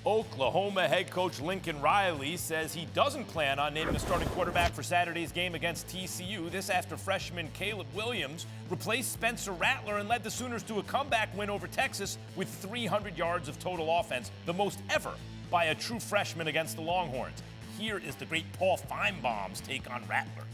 Oklahoma head coach Lincoln Riley says he doesn't plan on naming a starting quarterback for Saturday's game against TCU. This after freshman Caleb Williams replaced Spencer Rattler and led the Sooners to a comeback win over Texas with 300 yards of total offense, the most ever by a true freshman against the Longhorns. Here is the great Paul Finebaum's take on Rattler.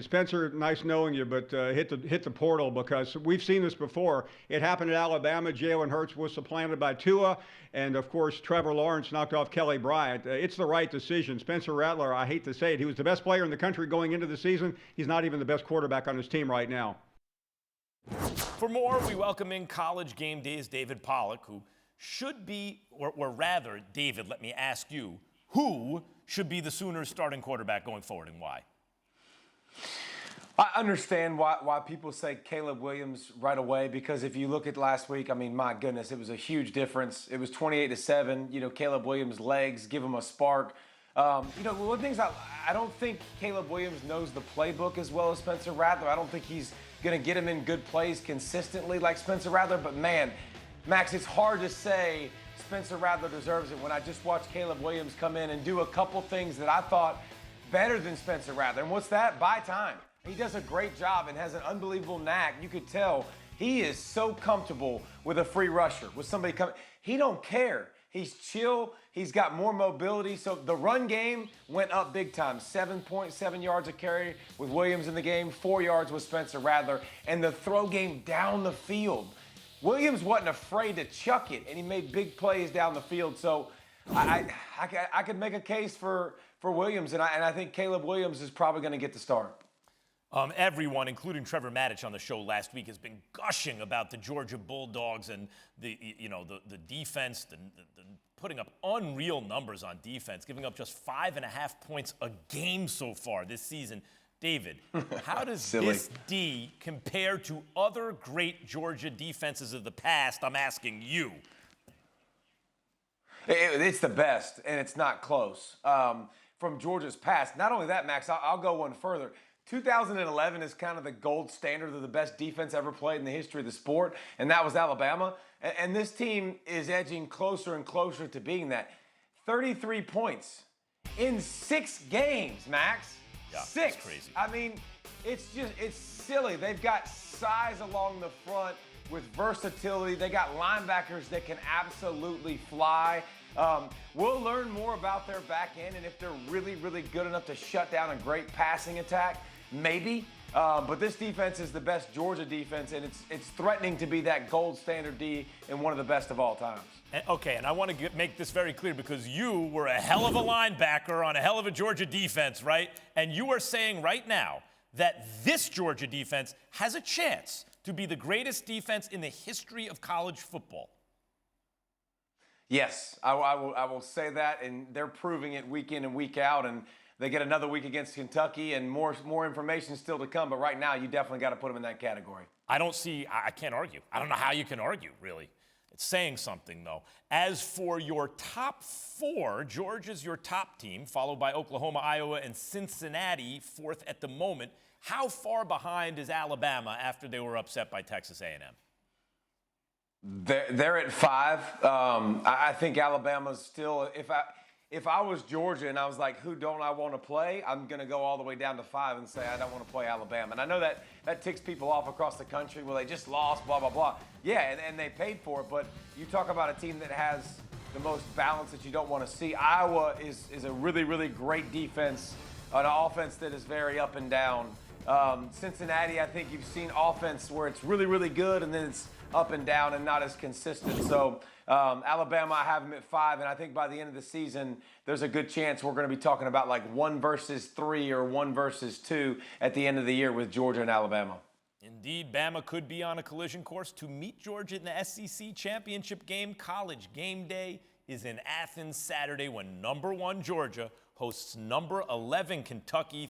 Spencer, nice knowing you, but hit the portal, because we've seen this before. It happened at Alabama. Jalen Hurts was supplanted by Tua, and of course Trevor Lawrence knocked off Kelly Bryant. It's the right decision. Spencer Rattler, I hate to say it, he was the best player in the country going into the season. He's not even the best quarterback on his team right now. For more, we welcome in College Game Day's David Pollack, who should be, or rather, David, let me ask you, who should be the Sooners' starting quarterback going forward, and why? I understand why people say Caleb Williams right away, because if you look at last week, I mean, my goodness, it was a huge difference. It was 28-7. You know, Caleb Williams' legs give him a spark. One of the things I don't think Caleb Williams knows the playbook as well as Spencer Rattler. I don't think he's going to get him in good plays consistently like Spencer Rattler. But man, Max, it's hard to say Spencer Rattler deserves it when I just watched Caleb Williams come in and do a couple things that I thought better than Spencer Rattler. And what's that? Buy time. He does a great job and has an unbelievable knack. You could tell he is so comfortable with a free rusher, with somebody coming. He don't care. He's chill. He's got more mobility. So the run game went up big time. 7.7 yards a carry with Williams in the game, 4 yards with Spencer Rattler. And the throw game down the field. Williams wasn't afraid to chuck it, and he made big plays down the field. So I could make a case for Williams, and I think Caleb Williams is probably going to get the start. Everyone, including Trevor Maddich on the show last week, has been gushing about the Georgia Bulldogs and the defense, the putting up unreal numbers on defense, giving up just 5.5 points a game so far this season. David, how does this D compare to other great Georgia defenses of the past? I'm asking you. It's the best, and it's not close. From Georgia's past. Not only that, Max, I'll go one further. 2011 is kind of the gold standard of the best defense ever played in the history of the sport, and that was Alabama. And this team is edging closer and closer to being that. 33 points in 6 games, Max. Yeah, 6. That's crazy. I mean, it's silly. They've got size along the front with versatility. They got linebackers that can absolutely fly. We'll learn more about their back end and if they're really, really good enough to shut down a great passing attack. Maybe. But this defense is the best Georgia defense, and it's threatening to be that gold standard D and one of the best of all times. And I want to make this very clear, because you were a hell of a linebacker on a hell of a Georgia defense, right? And you are saying right now that this Georgia defense has a chance to be the greatest defense in the history of college football. Yes, I will say that, and they're proving it week in and week out, and they get another week against Kentucky, and more information still to come, but right now you definitely got to put them in that category. I can't argue. I don't know how you can argue, really. It's saying something, though. As for your top 4, Georgia's your top team, followed by Oklahoma, Iowa, and Cincinnati, 4th at the moment. How far behind is Alabama after they were upset by Texas A&M? They're at 5. I think Alabama's still. If I was Georgia and I was like, who don't I want to play? I'm going to go all the way down to 5 and say I don't want to play Alabama. And I know that ticks people off across the country. Well, they just lost, blah, blah, blah. Yeah, and they paid for it. But you talk about a team that has the most balance that you don't want to see. Iowa is a really, really great defense, an offense that is very up and down. Cincinnati, I think you've seen offense where it's really, really good and then it's up and down and not as consistent. So Alabama, I have them at 5, and I think by the end of the season, there's a good chance we're going to be talking about like 1 versus 3 or 1 versus 2 at the end of the year with Georgia and Alabama. Indeed, Bama could be on a collision course to meet Georgia in the SEC championship game. College Game Day is in Athens Saturday when number 1 Georgia hosts number 11 Kentucky.